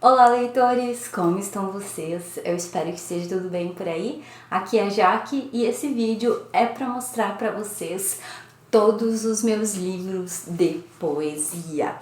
Olá, leitores! Como estão vocês? Eu espero que esteja tudo bem por aí. Aqui é a Jaque e esse vídeo é para mostrar para vocês todos os meus livros de poesia.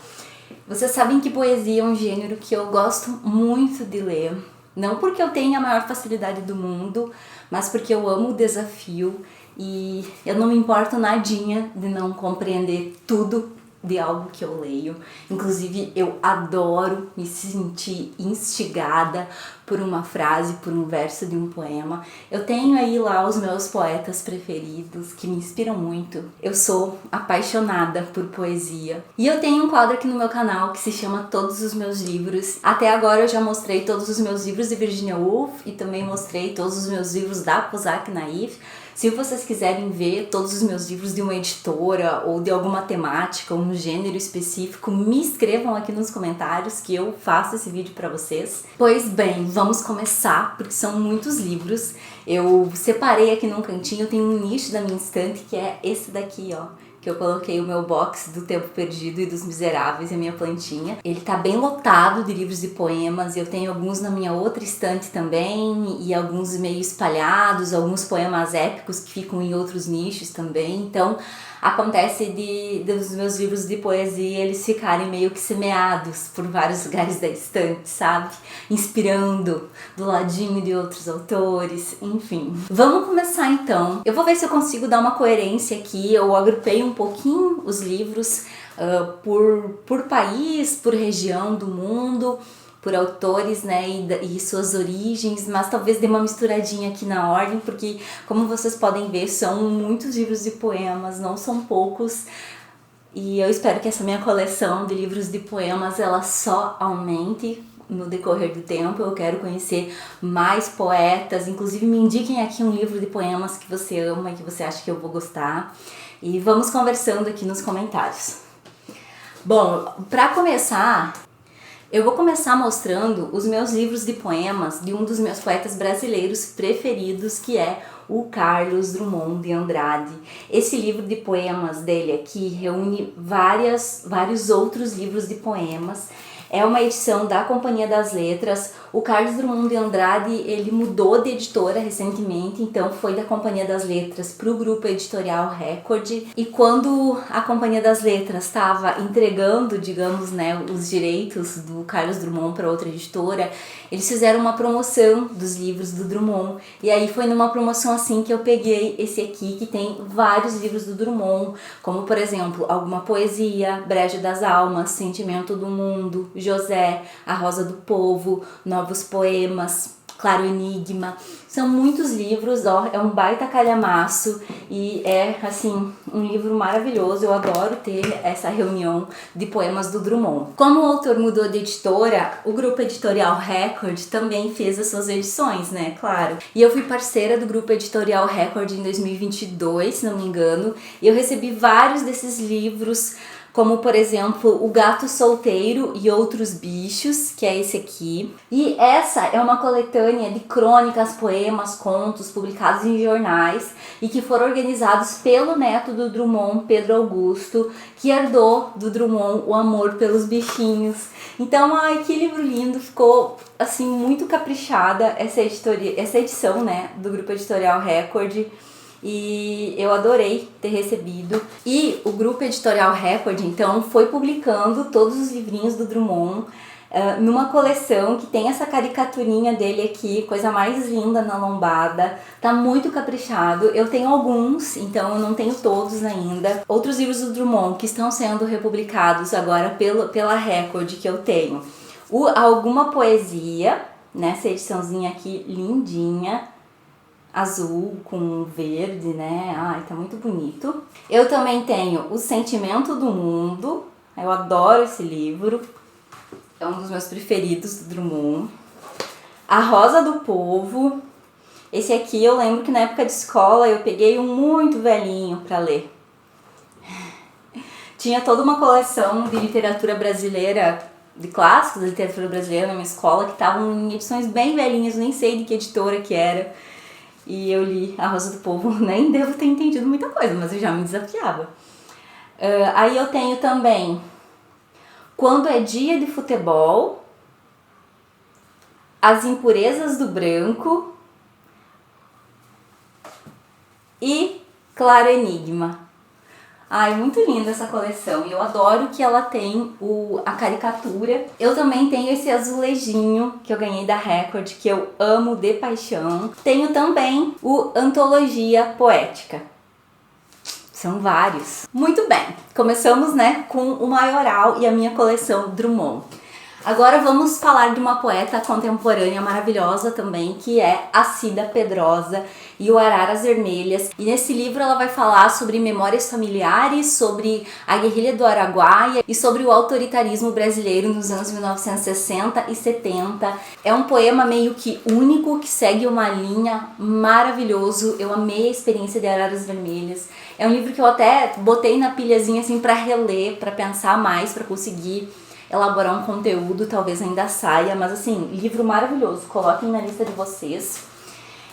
Vocês sabem que poesia é um gênero que eu gosto muito de ler. Não porque eu tenha a maior facilidade do mundo, mas porque eu amo o desafio e eu não me importo nadinha de não compreender tudo de algo que eu leio. Inclusive, eu adoro me sentir instigada por uma frase, por um verso de um poema. Eu tenho aí lá os meus poetas preferidos que me inspiram muito. Eu sou apaixonada por poesia. E eu tenho um quadro aqui no meu canal que se chama Todos os Meus Livros. Até agora eu já mostrei todos os meus livros de Virginia Woolf e também mostrei todos os meus livros da Kozak Naif. Se vocês quiserem ver todos os meus livros de uma editora ou de alguma temática ou um gênero específico, me escrevam aqui nos comentários que eu faço esse vídeo para vocês. Pois bem, vamos começar, porque são muitos livros. Eu separei aqui num cantinho, tem um nicho da minha estante que é esse daqui, ó. Que eu coloquei o meu box do Tempo Perdido e dos Miseráveis e a minha plantinha. Ele tá bem lotado de livros e poemas, eu tenho alguns na minha outra estante também, e alguns meio espalhados, alguns poemas épicos que ficam em outros nichos também. Então, acontece dos meus livros de poesia eles ficarem meio que semeados por vários lugares da estante, sabe? Inspirando do ladinho de outros autores, enfim. Vamos começar então. Eu vou ver se eu consigo dar uma coerência aqui. Eu agrupei um pouquinho os livros por país, por região do mundo, por autores, né, e suas origens, mas talvez dê uma misturadinha aqui na ordem, porque como vocês podem ver, são muitos livros de poemas, não são poucos, e eu espero que essa minha coleção de livros de poemas, ela só aumente no decorrer do tempo. Eu quero conhecer mais poetas, inclusive me indiquem aqui um livro de poemas que você ama e que você acha que eu vou gostar, e vamos conversando aqui nos comentários. Bom, para começar, eu vou começar mostrando os meus livros de poemas de um dos meus poetas brasileiros preferidos, que é o Carlos Drummond de Andrade. Esse livro de poemas dele aqui reúne vários outros livros de poemas. É uma edição da Companhia das Letras. O Carlos Drummond de Andrade, ele mudou de editora recentemente, então foi da Companhia das Letras para o Grupo Editorial Record. E quando a Companhia das Letras estava entregando, digamos, né, os direitos do Carlos Drummond para outra editora, eles fizeram uma promoção dos livros do Drummond. E aí foi numa promoção assim que eu peguei esse aqui, que tem vários livros do Drummond, como por exemplo, Alguma Poesia, Brejo das Almas, Sentimento do Mundo, José, A Rosa do Povo, Novos Poemas, Claro Enigma. São muitos livros, ó, é um baita calhamaço e é, assim, um livro maravilhoso. Eu adoro ter essa reunião de poemas do Drummond. Como o autor mudou de editora, o Grupo Editorial Record também fez as suas edições, né, claro. E eu fui parceira do Grupo Editorial Record em 2022, se não me engano, e eu recebi vários desses livros, como por exemplo O Gato Solteiro e Outros Bichos, que é esse aqui. E essa é uma coletânea de crônicas, poemas, contos publicados em jornais e que foram organizados pelo neto do Drummond, Pedro Augusto, que herdou do Drummond o amor pelos bichinhos. Então, ai, que livro lindo, ficou assim muito caprichada essa edição, né, do Grupo Editorial Record. E eu adorei ter recebido. E o Grupo Editorial Record, então, foi publicando todos os livrinhos do Drummond numa coleção que tem essa caricaturinha dele aqui, coisa mais linda na lombada. Tá muito caprichado. Eu tenho alguns, então eu não tenho todos ainda. Outros livros do Drummond que estão sendo republicados agora pela Record que eu tenho. Alguma Poesia, nessa ediçãozinha aqui lindinha, azul com verde, né? Ai, tá muito bonito. Eu também tenho O Sentimento do Mundo. Eu adoro esse livro. É um dos meus preferidos do Drummond. A Rosa do Povo. Esse aqui eu lembro que na época de escola eu peguei um muito velhinho para ler. Tinha toda uma coleção de literatura brasileira, de clássicos da literatura brasileira na minha escola, que estavam em edições bem velhinhas, nem sei de que editora que era. E eu li A Rosa do Povo, nem devo ter entendido muita coisa, mas eu já me desafiava. Aí eu tenho também Quando é Dia de Futebol, As Impurezas do Branco e Claro Enigma. Ai, muito linda essa coleção. Eu adoro que ela tem a caricatura. Eu também tenho esse azulejinho que eu ganhei da Record, que eu amo de paixão. Tenho também o Antologia Poética. São vários. Muito bem, começamos, né, com o Maioral e a minha coleção Drummond. Agora vamos falar de uma poeta contemporânea maravilhosa também, que é a Cida Pedrosa e o Araras Vermelhas. E nesse livro ela vai falar sobre memórias familiares, sobre a guerrilha do Araguaia e sobre o autoritarismo brasileiro nos anos 1960 e 70. É um poema meio que único, que segue uma linha maravilhoso. Eu amei a experiência de Araras Vermelhas. É um livro que eu até botei na pilhazinha assim para reler, para pensar mais, para conseguir elaborar um conteúdo, talvez ainda saia, mas assim, livro maravilhoso, coloquem na lista de vocês.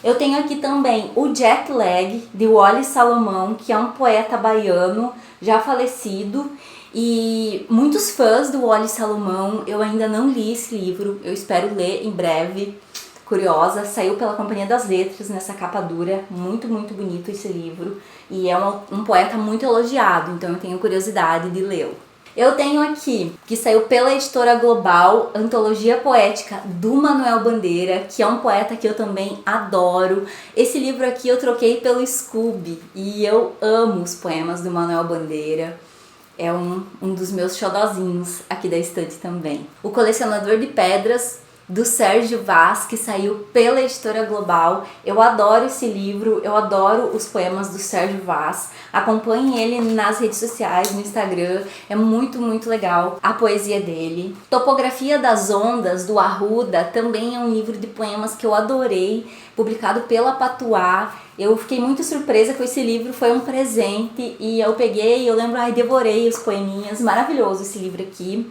Eu tenho aqui também o Jet Lag, de Wally Salomão, que é um poeta baiano, já falecido, e muitos fãs do Wally Salomão. Eu ainda não li esse livro, eu espero ler em breve. Curiosa, saiu pela Companhia das Letras nessa capa dura, muito, muito bonito esse livro, e é um poeta muito elogiado, então eu tenho curiosidade de lê-lo. Eu tenho aqui, que saiu pela Editora Global, Antologia Poética do Manuel Bandeira, que é um poeta que eu também adoro. Esse livro aqui eu troquei pelo Scooby e eu amo os poemas do Manuel Bandeira. É um dos meus xodozinhos aqui da estante também. O Colecionador de Pedras, do Sérgio Vaz, que saiu pela Editora Global. Eu adoro esse livro, eu adoro os poemas do Sérgio Vaz. Acompanhe ele nas redes sociais, no Instagram, é muito, muito legal a poesia dele. Topografia das Ondas, do Arruda, também é um livro de poemas que eu adorei, publicado pela Patuá. Eu fiquei muito surpresa com esse livro, foi um presente e eu peguei, eu lembro, devorei os poeminhas, maravilhoso esse livro aqui.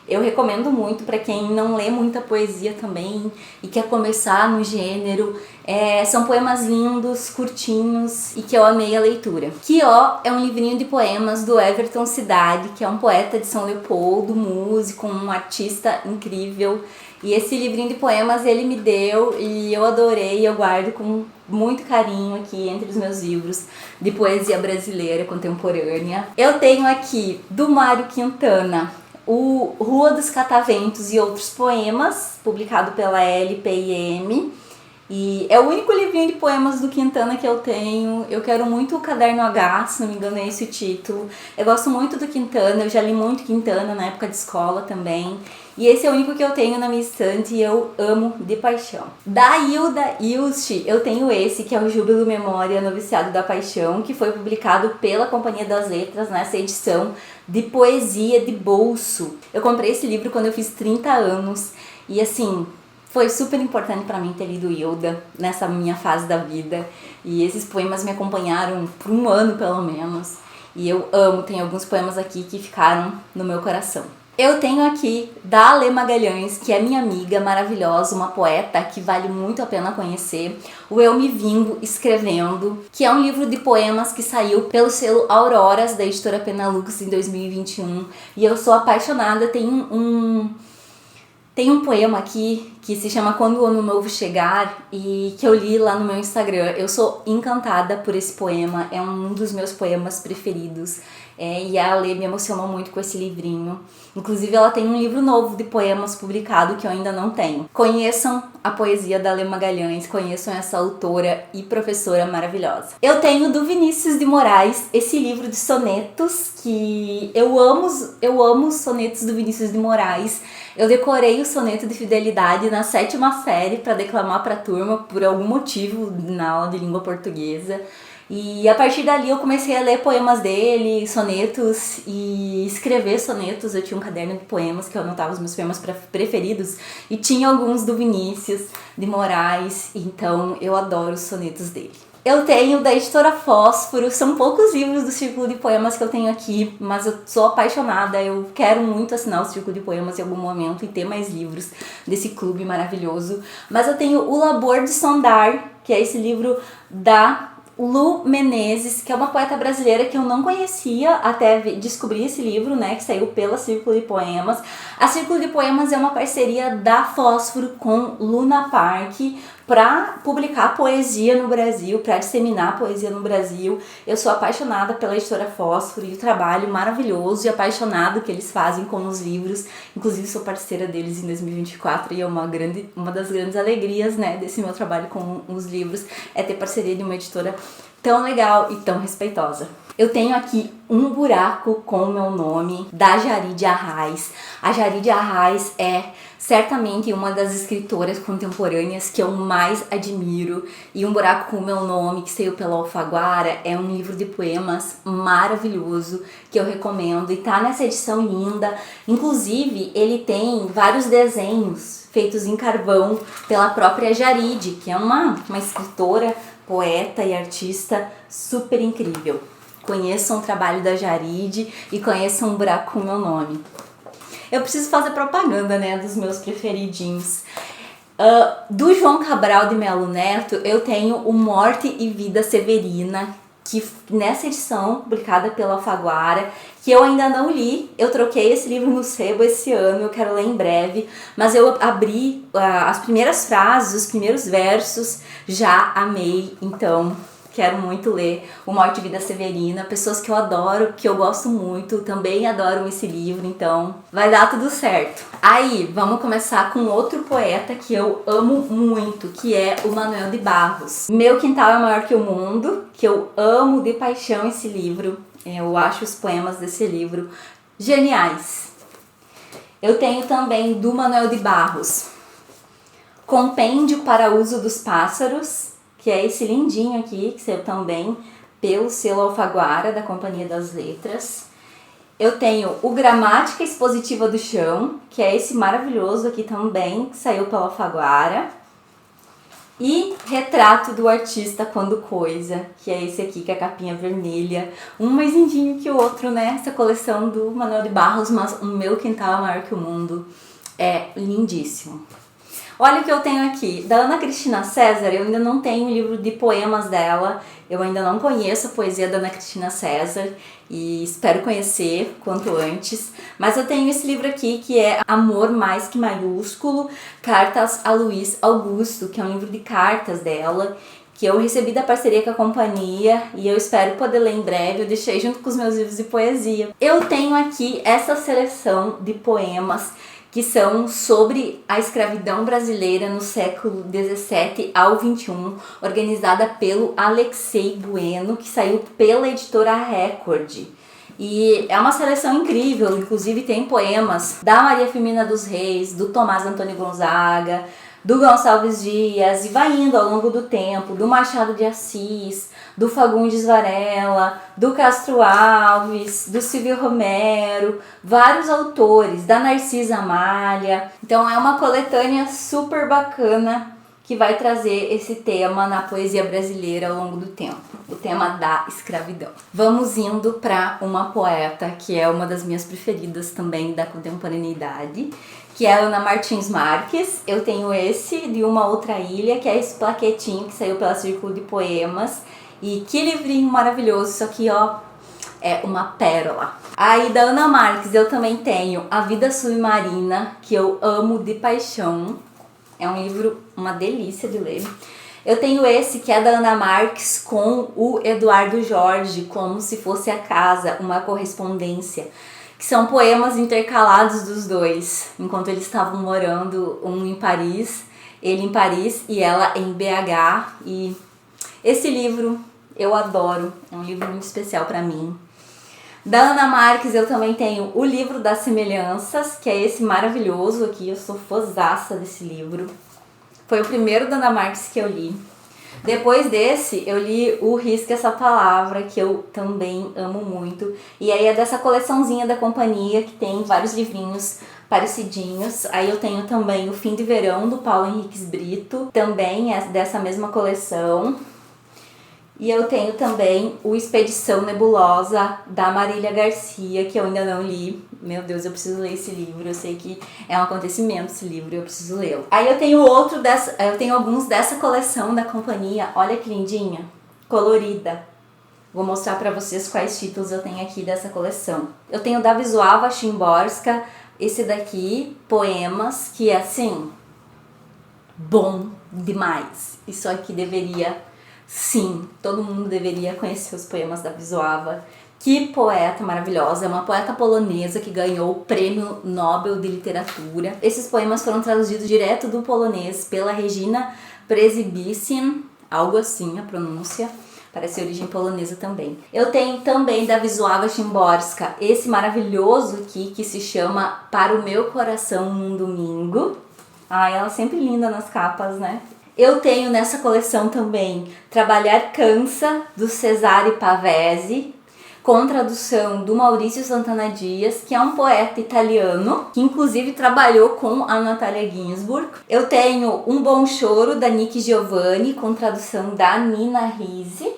Eu recomendo muito para quem não lê muita poesia também e quer começar no gênero. São poemas lindos, curtinhos e que eu amei a leitura. Quió é um livrinho de poemas do Everton Cidade, que é um poeta de São Leopoldo, músico, um artista incrível. E esse livrinho de poemas ele me deu e eu adorei, eu guardo com muito carinho aqui entre os meus livros de poesia brasileira contemporânea. Eu tenho aqui do Mário Quintana o Rua dos Cataventos e Outros Poemas, publicado pela LPM. E é o único livrinho de poemas do Quintana que eu tenho. Eu quero muito o Caderno H, se não me engano é esse o título. Eu gosto muito do Quintana, eu já li muito Quintana na época de escola também. E esse é o único que eu tenho na minha estante e eu amo de paixão. Da Hilda Ilst, eu tenho esse, que é o Júbilo Memória Noviciado da Paixão, que foi publicado pela Companhia das Letras nessa edição de poesia de bolso. Eu comprei esse livro quando eu fiz 30 anos e assim, foi super importante para mim ter lido Hilda nessa minha fase da vida. E esses poemas me acompanharam por um ano pelo menos. E eu amo, tem alguns poemas aqui que ficaram no meu coração. Eu tenho aqui da Ale Magalhães, que é minha amiga maravilhosa, uma poeta que vale muito a pena conhecer, o Eu Me Vingo Escrevendo, que é um livro de poemas que saiu pelo selo Auroras, da editora Penalux, em 2021. E eu sou apaixonada, tem um poema aqui que se chama Quando o Ano Novo Chegar e que eu li lá no meu Instagram. Eu sou encantada por esse poema, é um dos meus poemas preferidos. E a Ale me emocionou muito com esse livrinho. Inclusive ela tem um livro novo de poemas publicado que eu ainda não tenho. Conheçam a poesia da Ale Magalhães, conheçam essa autora e professora maravilhosa. Eu tenho do Vinícius de Moraes esse livro de sonetos que eu amo os sonetos do Vinícius de Moraes. Eu decorei o soneto de fidelidade na 7ª série para declamar para a turma por algum motivo na aula de língua portuguesa. E a partir dali eu comecei a ler poemas dele, sonetos e escrever sonetos. Eu tinha um caderno de poemas que eu anotava os meus poemas preferidos e tinha alguns do Vinícius de Moraes, então eu adoro os sonetos dele. Eu tenho da editora Fósforo, são poucos livros do Círculo de Poemas que eu tenho aqui, mas eu sou apaixonada, eu quero muito assinar o Círculo de Poemas em algum momento e ter mais livros desse clube maravilhoso. Mas eu tenho O Labor de Sondar, que é esse livro da Lu Menezes, que é uma poeta brasileira que eu não conhecia até descobrir esse livro, né, que saiu pela Círculo de Poemas. A Círculo de Poemas é uma parceria da Fósforo com Luna Park para publicar poesia no Brasil, para disseminar poesia no Brasil. Eu sou apaixonada pela editora Fósforo e o trabalho maravilhoso e apaixonado que eles fazem com os livros. Inclusive sou parceira deles em 2024 e é uma das grandes alegrias, né, desse meu trabalho com os livros é ter parceria de uma editora tão legal e tão respeitosa. Eu tenho aqui Um Buraco com o Meu Nome, da Jaride Arraes. A Jaride Arraes é certamente uma das escritoras contemporâneas que eu mais admiro. E Um Buraco com o Meu Nome, que saiu pela Alfaguara, é um livro de poemas maravilhoso que eu recomendo. E tá nessa edição linda. Inclusive, ele tem vários desenhos feitos em carvão pela própria Jaride, que é uma escritora, poeta e artista super incrível. Conheçam o trabalho da Jaride e conheçam Um Buraco com o Meu Nome. Eu preciso fazer propaganda, né, dos meus preferidinhos. Do João Cabral de Melo Neto, eu tenho o Morte e Vida Severina, que nessa edição, publicada pela Alfaguara, que eu ainda não li. Eu troquei esse livro no sebo esse ano, eu quero ler em breve, mas eu abri as primeiras frases, os primeiros versos, já amei, então quero muito ler o Morte e Vida Severina. Pessoas que eu adoro, que eu gosto muito, também adoram esse livro, então vai dar tudo certo. Aí, vamos começar com outro poeta que eu amo muito, que é o Manuel de Barros. Meu Quintal é Maior que o Mundo, que eu amo de paixão esse livro. Eu acho os poemas desse livro geniais. Eu tenho também do Manuel de Barros, Compêndio para Uso dos Pássaros, que é esse lindinho aqui, que saiu também pelo selo Alfaguara, da Companhia das Letras. Eu tenho o Gramática Expositiva do Chão, que é esse maravilhoso aqui também, que saiu pela Alfaguara. E Retrato do Artista Quando Coisa, que é esse aqui, que é a capinha vermelha. Um mais lindinho que o outro, né? Essa coleção do Manuel de Barros, mas o Meu Quintal é Maior que o Mundo é lindíssimo. Olha o que eu tenho aqui, da Ana Cristina César. Eu ainda não tenho o livro de poemas dela, eu ainda não conheço a poesia da Ana Cristina César e espero conhecer quanto antes. Mas eu tenho esse livro aqui que é Amor Mais Que Maiúsculo, Cartas a Luiz Augusto, que é um livro de cartas dela, que eu recebi da parceria com a companhia e eu espero poder ler em breve. Eu deixei junto com os meus livros de poesia. Eu tenho aqui essa seleção de poemas que são sobre a escravidão brasileira no século 17 ao 21, organizada pelo Alexei Bueno, que saiu pela editora Record. E é uma seleção incrível, inclusive tem poemas da Maria Firmina dos Reis, do Tomás Antônio Gonzaga, do Gonçalves Dias, e vai indo ao longo do tempo, do Machado de Assis, do Fagundes Varela, do Castro Alves, do Silvio Romero, vários autores, da Narcisa Amália. Então é uma coletânea super bacana que vai trazer esse tema na poesia brasileira ao longo do tempo, o tema da escravidão. Vamos indo para uma poeta que é uma das minhas preferidas também da contemporaneidade, que é a Ana Martins Marques. Eu tenho esse de Uma Outra Ilha, que é esse plaquetinho que saiu pela Círculo de Poemas. E que livrinho maravilhoso, isso aqui, ó, é uma pérola. Aí da Ana Marques eu também tenho A Vida Submarina, que eu amo de paixão. É um livro, uma delícia de ler. Eu tenho esse que é da Ana Marques com o Eduardo Jorge, Como Se Fosse a Casa, uma correspondência, que são poemas intercalados dos dois, enquanto eles estavam morando, um em Paris, ele em Paris e ela em BH. E esse livro eu adoro, é um livro muito especial para mim. Da Ana Marques eu também tenho o Livro das Semelhanças, que é esse maravilhoso aqui, eu sou fãzaça desse livro. Foi o primeiro da Ana Marques que eu li. Depois desse, eu li o Risque Essa Palavra, que eu também amo muito. E aí é dessa coleçãozinha da companhia, que tem vários livrinhos parecidinhos. Aí eu tenho também O Fim de Verão, do Paulo Henriques Brito, também é dessa mesma coleção. E eu tenho também o Expedição Nebulosa, da Marília Garcia, que eu ainda não li. Meu Deus, eu preciso ler esse livro. Eu sei que é um acontecimento esse livro, eu preciso lê-lo. Aí eu tenho alguns dessa coleção da companhia. Olha que lindinha. colorida. Vou mostrar para vocês quais títulos eu tenho aqui dessa coleção. Eu tenho da Wisława Szymborska, esse daqui, Poemas, que é assim, bom demais. Isso aqui deveria, sim, todo mundo deveria conhecer os poemas da Wisława. Que poeta maravilhosa, é uma poeta polonesa que ganhou o Prêmio Nobel de Literatura. Esses poemas foram traduzidos direto do polonês pela Regina Przybylszyn, algo assim a pronúncia. Parece origem polonesa também. Eu tenho também da Wisława Szymborska esse maravilhoso aqui que se chama Para o Meu Coração num Domingo. Ah, ela é sempre linda nas capas, né? Eu tenho nessa coleção também Trabalhar Cansa, do Cesare Pavese, com tradução do Maurício Santana Dias, que é um poeta italiano, que inclusive trabalhou com a Natalia Ginzburg. Eu tenho Um Bom Choro, da Nick Giovanni, com tradução da Nina Risi.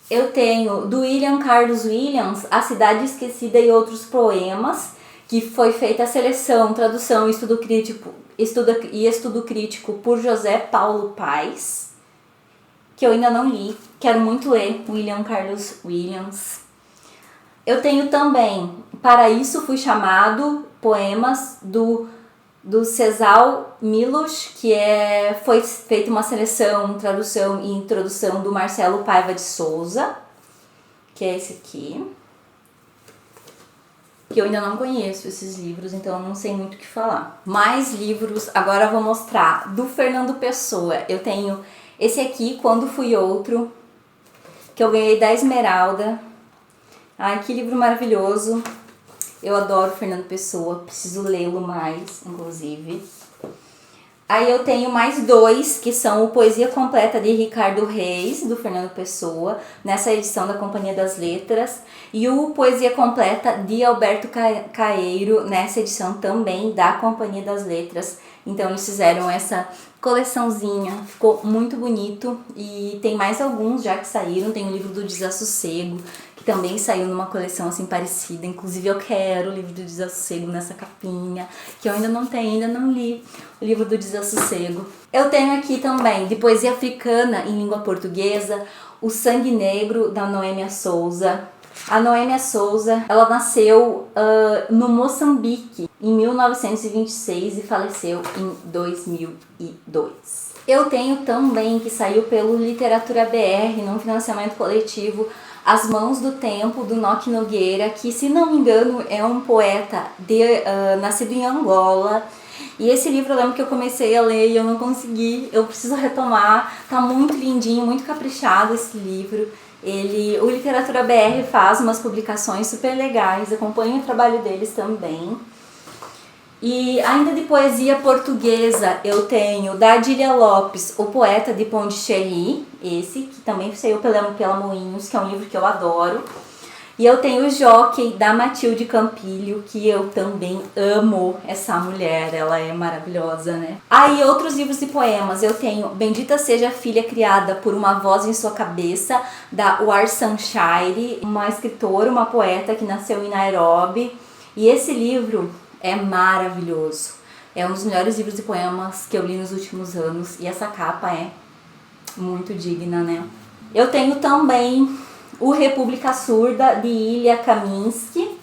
Eu tenho do William Carlos Williams, A Cidade Esquecida e Outros Poemas, que foi feita a seleção, tradução e estudo crítico por José Paulo Paes, que eu ainda não li. Quero muito ler William Carlos Williams. Eu tenho também Para Isso Fui Chamado, poemas do Czesław Miłosz, que foi feita uma seleção, tradução e introdução do Marcelo Paiva de Souza, que é esse aqui. Que eu ainda não conheço esses livros, então eu não sei muito o que falar. Mais livros, agora eu vou mostrar, do Fernando Pessoa. Eu tenho esse aqui, Quando Fui Outro, que eu ganhei da Esmeralda. Ai, que livro maravilhoso. Eu adoro Fernando Pessoa, preciso lê-lo mais, inclusive. Aí eu tenho mais dois, que são o Poesia Completa de Ricardo Reis, do Fernando Pessoa, nessa edição da Companhia das Letras. E o Poesia Completa de Alberto Caeiro, nessa edição também da Companhia das Letras. Então eles fizeram essa coleçãozinha, ficou muito bonito. E tem mais alguns já que saíram, tem o livro do Desassossego, que também saiu numa coleção assim parecida. Inclusive eu quero o livro do Desassossego nessa capinha, que eu ainda não tenho, ainda não li o livro do Desassossego. Eu tenho aqui também, de poesia africana em língua portuguesa, O Sangue Negro, da Noêmia Souza. A Noêmia Souza, ela nasceu no Moçambique em 1926 e faleceu em 2002. Eu tenho também, que saiu pelo Literatura BR, num financiamento coletivo, As Mãos do Tempo, do Nock Nogueira, que, se não me engano, é um poeta nascido em Angola. E esse livro eu lembro que eu comecei a ler e eu não consegui, eu preciso retomar. Tá muito lindinho, muito caprichado esse livro. O Literatura BR faz umas publicações super legais, acompanho o trabalho deles também. E ainda de poesia portuguesa eu tenho da Adília Lopes, O Poeta de Pondicherry, esse que também saiu pela Moinhos, que é um livro que eu adoro. E eu tenho o Jockey, da Matilde Campilho, que eu também amo essa mulher, ela é maravilhosa, né? Aí outros livros de poemas, eu tenho Bendita Seja a Filha Criada por uma Voz em Sua Cabeça, da Warsan Shire, uma escritora, uma poeta que nasceu em Nairobi. E esse livro é maravilhoso, é um dos melhores livros de poemas que eu li nos últimos anos, e essa capa é muito digna, né? Eu tenho também o República Surda, de Ilya Kaminsky,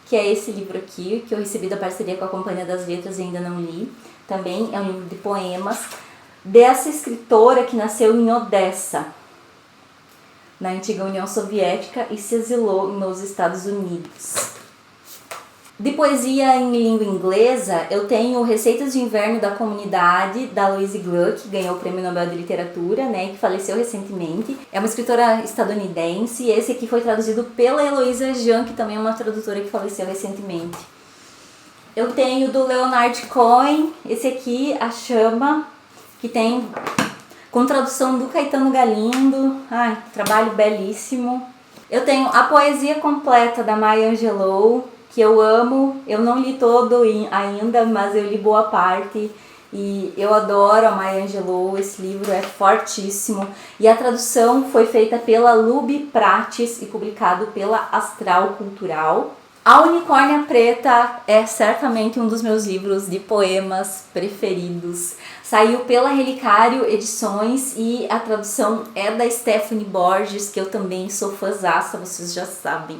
que é esse livro aqui, que eu recebi da parceria com a Companhia das Letras e ainda não li. Também é um livro de poemas dessa escritora que nasceu em Odessa, na antiga União Soviética, e se exilou nos Estados Unidos. De poesia em língua inglesa, eu tenho Receitas de Inverno da Comunidade, da Louise Gluck, que ganhou o Prêmio Nobel de Literatura, né, que faleceu recentemente. É uma escritora estadunidense, e esse aqui foi traduzido pela Heloísa Jean, que também é uma tradutora que faleceu recentemente. Eu tenho do Leonard Cohen, esse aqui, A Chama, que tem com tradução do Caetano Galindo. Ai, trabalho belíssimo. Eu tenho A Poesia Completa, da Maya Angelou, que eu amo. Eu não li todo ainda, mas eu li boa parte. E eu adoro a Maya Angelou, esse livro é fortíssimo. E a tradução foi feita pela Lubi Prates e publicado pela Astral Cultural. A Unicórnia Preta é certamente um dos meus livros de poemas preferidos. Saiu pela Relicário Edições e a tradução é da Stephanie Borges, que eu também sou fãzaça, vocês já sabem.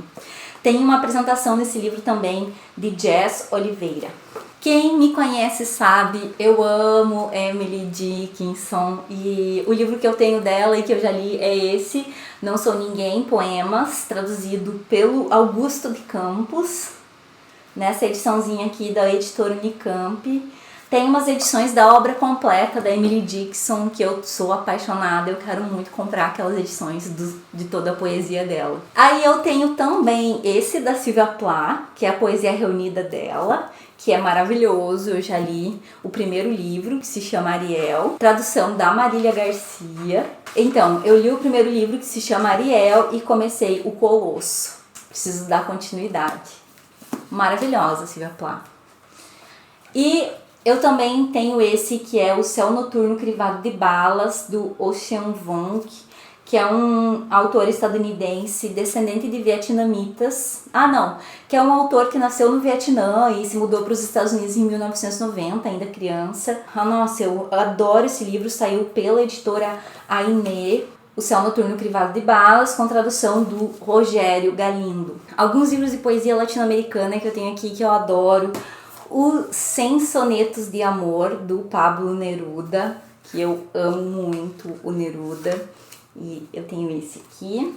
Tem uma apresentação nesse livro também de Jess Oliveira. Quem me conhece sabe, eu amo Emily Dickinson e o livro que eu tenho dela e que eu já li é esse, Não Sou Ninguém, Poemas, traduzido pelo Augusto de Campos, nessa ediçãozinha aqui da editora Unicamp. Tem umas edições da obra completa da Emily Dickinson que eu sou apaixonada, eu quero muito comprar aquelas edições de toda a poesia dela. Aí eu tenho também esse da Sylvia Plath, que é a poesia reunida dela, que é maravilhoso, eu já li o primeiro livro, que se chama Ariel, tradução da Marília Garcia. Então, eu li o primeiro livro, que se chama Ariel, e comecei o Colosso. Preciso dar continuidade. Maravilhosa, Sylvia Plath. E eu também tenho esse, que é O Céu Noturno Crivado de Balas, do Ocean Vuong, que é um autor estadunidense descendente de vietnamitas. Que é um autor que nasceu no Vietnã e se mudou para os Estados Unidos em 1990, ainda criança. Nossa, eu adoro esse livro, saiu pela editora Aimee, O Céu Noturno Crivado de Balas, com tradução do Rogério Galindo. Alguns livros de poesia latino-americana que eu tenho aqui que eu adoro. O 100 Sonetos de Amor, do Pablo Neruda, que eu amo muito o Neruda. E eu tenho esse aqui,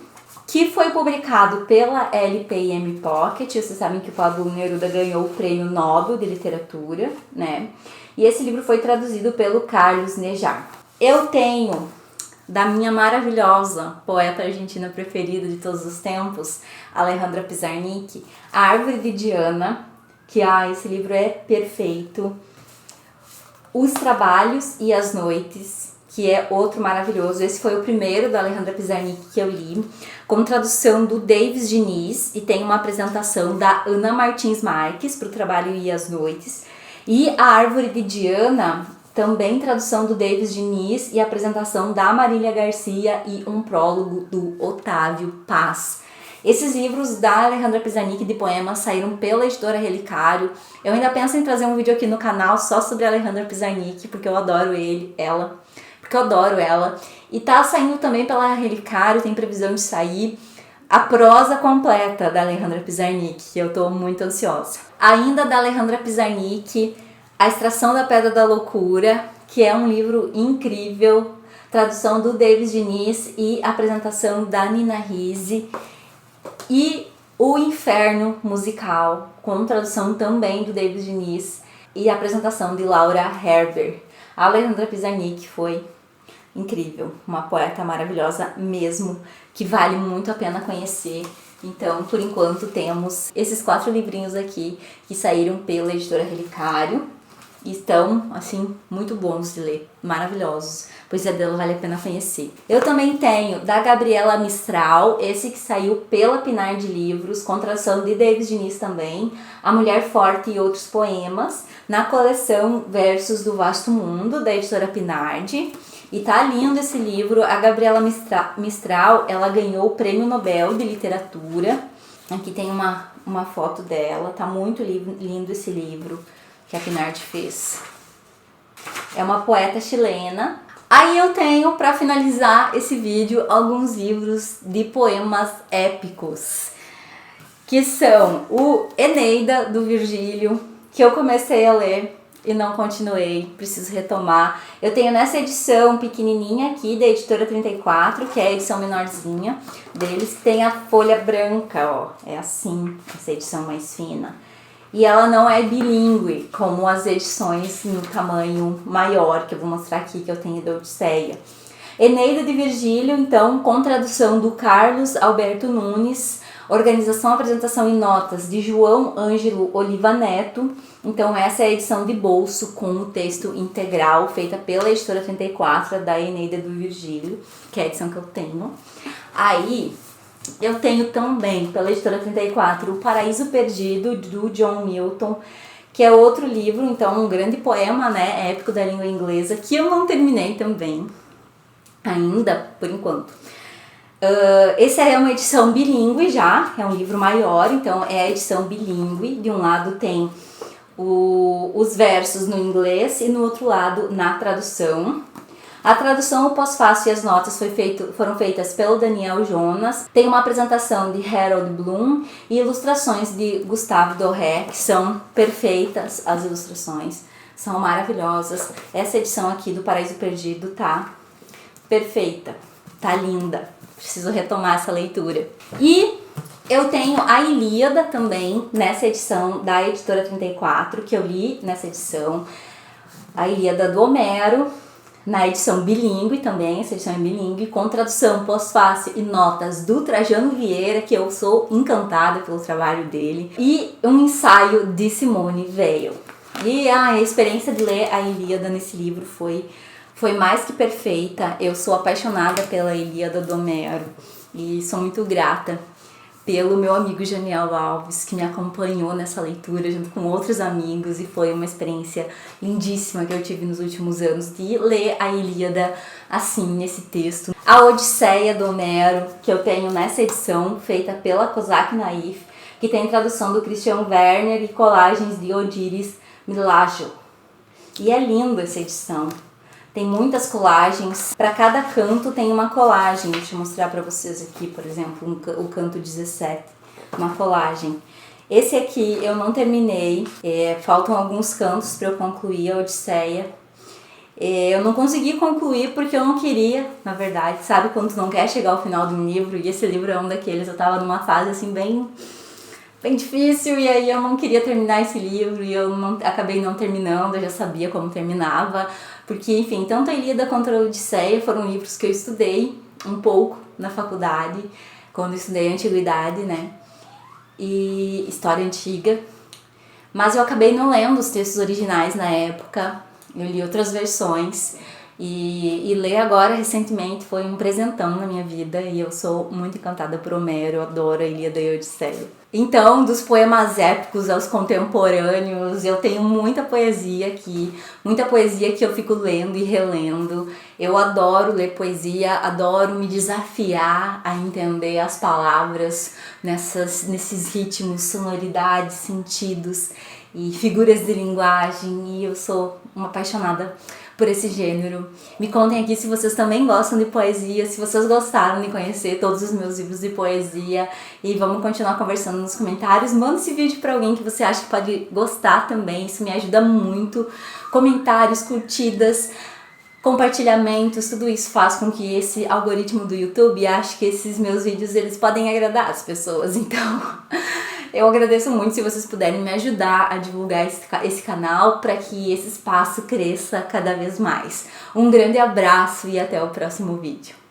que foi publicado pela LPM Pocket. Vocês sabem que o Pablo Neruda ganhou o Prêmio Nobel de Literatura, né? E esse livro foi traduzido pelo Carlos Nejar. Eu tenho, da minha maravilhosa poeta argentina preferida de todos os tempos, Alejandra Pizarnik, A Árvore de Diana, que esse livro é perfeito. Os Trabalhos e as Noites, que é outro maravilhoso. Esse foi o primeiro da Alejandra Pizarnik que eu li, com tradução do Davis Diniz, e tem uma apresentação da Ana Martins Marques para o Trabalho e as Noites. E A Árvore de Diana, também tradução do Davis Diniz e apresentação da Marília Garcia e um prólogo do Otávio Paz. Esses livros da Alejandra Pizarnik de poemas saíram pela editora Relicário. Eu ainda penso em trazer um vídeo aqui no canal só sobre a Alejandra Pizarnik, porque eu adoro ela. E tá saindo também pela Relicário, tem previsão de sair a prosa completa da Alejandra Pizarnik, que eu tô muito ansiosa. Ainda da Alejandra Pizarnik, A Extração da Pedra da Loucura, que é um livro incrível, tradução do Davis Diniz e apresentação da Nina Risse. E O Inferno Musical, com tradução também do Davis Diniz e apresentação de Laura Herber. A Alejandra Pizarnik foi incrível, uma poeta maravilhosa mesmo, que vale muito a pena conhecer. Então, por enquanto, temos esses 4 livrinhos aqui que saíram pela editora Relicário. E estão, assim, muito bons de ler, maravilhosos. A poesia dela vale a pena conhecer. Eu também tenho da Gabriela Mistral, esse que saiu pela Pinar de Livros, com tradução de Davis Diniz também, A Mulher Forte e Outros Poemas, na coleção Versos do Vasto Mundo, da editora Pinardi. E tá lindo esse livro. A Gabriela Mistral, ela ganhou o Prêmio Nobel de Literatura. Aqui tem uma foto dela, tá muito lindo esse livro que a Pinardi fez. É uma poeta chilena. Aí eu tenho, para finalizar esse vídeo, alguns livros de poemas épicos, que são o Eneida, do Virgílio, que eu comecei a ler e não continuei, preciso retomar. Eu tenho nessa edição pequenininha aqui, da editora 34, que é a edição menorzinha deles, que tem a folha branca, ó, é assim, essa edição mais fina. E ela não é bilíngue, como as edições no tamanho maior, que eu vou mostrar aqui, que eu tenho da Odisseia. Eneida de Virgílio, então, com tradução do Carlos Alberto Nunes, organização, apresentação e notas de João Ângelo Oliva Neto. Então, essa é a edição de bolso com o texto integral, feita pela editora 34, da Eneida do Virgílio, que é a edição que eu tenho. Aí eu tenho também, pela editora 34, O Paraíso Perdido, do John Milton, que é outro livro, então um grande poema, né, épico da língua inglesa, que eu não terminei também, ainda, por enquanto. Esse é uma edição bilíngue já, é um livro maior, então é a edição bilíngue. De um lado tem os versos no inglês e no outro lado na tradução. A tradução, o pós-fácio e as notas foram feitas pelo Daniel Jonas. Tem uma apresentação de Harold Bloom e ilustrações de Gustave Doré, que são perfeitas, as ilustrações são maravilhosas. Essa edição aqui do Paraíso Perdido tá perfeita, tá linda. Preciso retomar essa leitura. E eu tenho a Ilíada também, nessa edição da Editora 34, que eu li nessa edição. A Ilíada do Homero, na edição bilíngue também, essa edição é bilíngue, com tradução, pós-fácio e notas do Trajano Vieira, que eu sou encantada pelo trabalho dele. E um ensaio de Simone Weil. E a experiência de ler a Ilíada nesse livro foi mais que perfeita. Eu sou apaixonada pela Ilíada do Homero e sou muito grata pelo meu amigo Janiel Alves, que me acompanhou nessa leitura junto com outros amigos, e foi uma experiência lindíssima que eu tive nos últimos anos de ler a Ilíada assim, nesse texto. A Odisseia do Homero, que eu tenho nessa edição, feita pela Kozak Naif, que tem tradução do Christian Werner e colagens de Odiris Milajo. E é linda essa edição. Tem muitas colagens, para cada canto tem uma colagem. Deixa eu mostrar para vocês aqui, por exemplo, o canto 17, uma colagem. Esse aqui eu não terminei, faltam alguns cantos para eu concluir a Odisseia. Eu não consegui concluir porque eu não queria, na verdade, sabe quando tu não quer chegar ao final de um livro? E esse livro é um daqueles, eu tava numa fase assim bem difícil, e aí eu não queria terminar esse livro e acabei não terminando. Eu já sabia como terminava, porque enfim, tanto a Ilíada quanto a Odisseia foram livros que eu estudei um pouco na faculdade, quando eu estudei Antiguidade, né, e História Antiga, mas eu acabei não lendo os textos originais na época. Eu li outras versões, e ler agora recentemente foi um presentão na minha vida, e eu sou muito encantada por Homero, eu adoro a Ilíada e a Odisseia. Então, dos poemas épicos aos contemporâneos, eu tenho muita poesia aqui, muita poesia que eu fico lendo e relendo. Eu adoro ler poesia, adoro me desafiar a entender as palavras nesses ritmos, sonoridades, sentidos e figuras de linguagem, e eu sou uma apaixonada por esse gênero. Me contem aqui se vocês também gostam de poesia, se vocês gostaram de conhecer todos os meus livros de poesia, e vamos continuar conversando nos comentários. Manda esse vídeo para alguém que você acha que pode gostar também, isso me ajuda muito. Comentários, curtidas, compartilhamentos, tudo isso faz com que esse algoritmo do YouTube ache que esses meus vídeos eles podem agradar as pessoas. Então eu agradeço muito se vocês puderem me ajudar a divulgar esse canal para que esse espaço cresça cada vez mais. Um grande abraço e até o próximo vídeo.